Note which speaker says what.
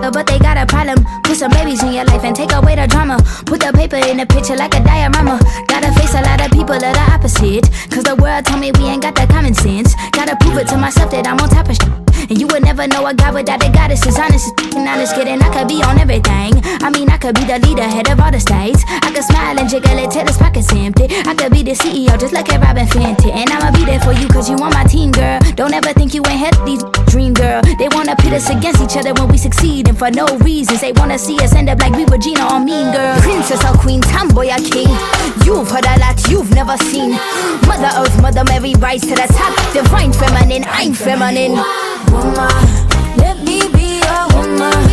Speaker 1: together, but they got a problem. Put some babies in your life and take away the drama. Put the paper in the picture like a diorama. Gotta face a lot of people that are opposite, cause the world told me we ain't got that common sense. Gotta prove it to myself that I'm on top of shit. And you would never know a God without a goddess. Is honest, honest, kidding. I could be on everything. I mean, I could be the leader, head of all the states. I could smile and jiggle it till his pockets empty. I could be the CEO, just like a Robin Fenty. And I'ma be there for you, cause you on my team, girl. Don't ever think you ain't had these dream, girl. They wanna pit us against each other when we succeed, and for no reasons. They wanna see us end up like we were Gina or Mean Girl. Princess or queen, tomboy or king. You've heard a lot you've never seen. Mother Earth, Mother Mary, rise to the top. Divine feminine, I'm feminine.
Speaker 2: Woman, let me be a woman.